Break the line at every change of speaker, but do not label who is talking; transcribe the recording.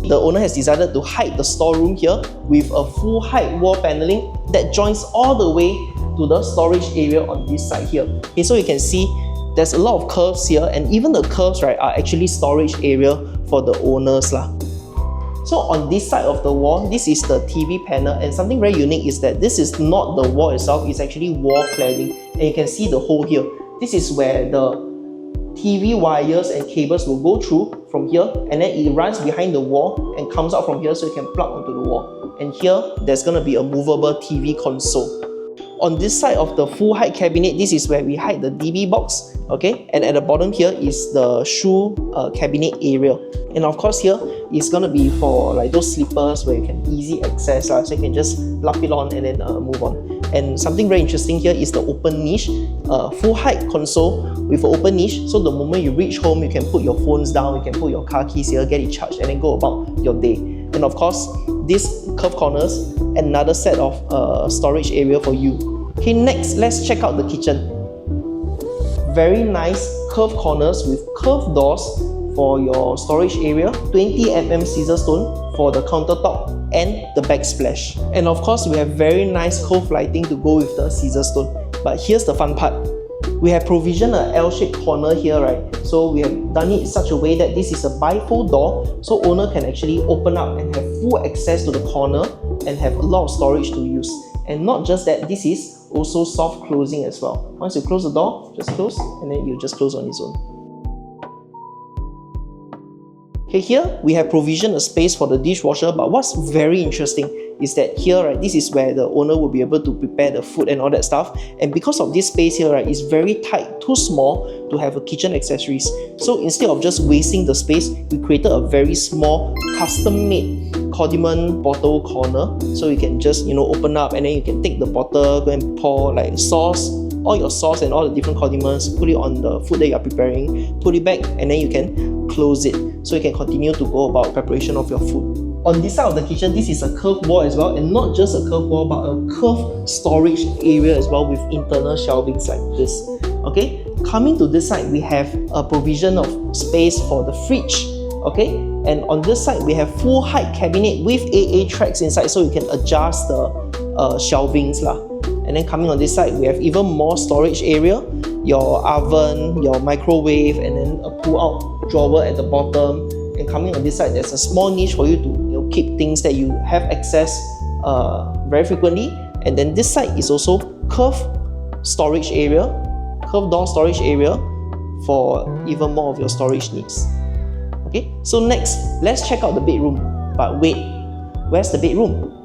The owner has decided to hide the storeroom here with a full height wall paneling that joins all the way to the storage area on this side here. Okay, so you can see there's a lot of curves here, and even the curves, right, are actually storage area for the owners lah. So on this side of the wall, this is the TV panel, and something very unique is that this is not the wall itself, it's actually wall cladding, and you can see the hole here. This is where the TV wires and cables will go through from here, and then it runs behind the wall and comes out from here, so you can plug onto the wall. And here, there's going to be a movable TV console. On this side of the full height cabinet, this is where we hide the DB box, okay? And at the bottom here is the shoe cabinet area. And of course here, it's gonna be for like those slippers where you can easy access, so you can just lap it on and then move on. And something very interesting here is the open niche, full height console with an open niche. So the moment you reach home, you can put your phones down, you can put your car keys here, get it charged, and then go about your day. And of course, these curved corners, another set of storage area for you. Okay, next, let's check out the kitchen. Very nice curved corners with curved doors for your storage area, 20mm ceasarstone for the countertop and the backsplash. And of course, we have very nice cove lighting to go with the ceasarstone. But here's the fun part. We have provisioned an L-shaped corner here, right? So we have done it in such a way that this is a bifold door, so owner can actually open up and have full access to the corner and have a lot of storage to use. And not just that, this is also soft closing as well. Once you close the door, just close, and then you just close on its own. Okay, here we have provisioned a space for the dishwasher, but what's very interesting is that here, right, this is where the owner will be able to prepare the food and all that stuff. And because of this space here, right, it's very tight, too small to have a kitchen accessories. So instead of just wasting the space, we created a very small, custom-made condiment bottle corner. So you can just, open up and then you can take the bottle, go and pour like sauce, all your sauce and all the different condiments, put it on the food that you are preparing, put it back, and then you can close it. So you can continue to go about preparation of your food. On this side of the kitchen, this is a curved wall as well, and not just a curved wall, but a curved storage area as well with internal shelvings like this. Okay, coming to this side, we have a provision of space for the fridge. Okay, and on this side, we have full height cabinet with AA tracks inside, so you can adjust the shelvings lah. And then coming on this side, we have even more storage area, your oven, your microwave, and then a pull-out drawer at the bottom. And coming on this side, there's a small niche for you to keep things that you have access very frequently. And then this side is also curved storage area, curved door storage area for even more of your storage needs. Okay, so next, let's check out the bedroom. But wait, where's the bedroom?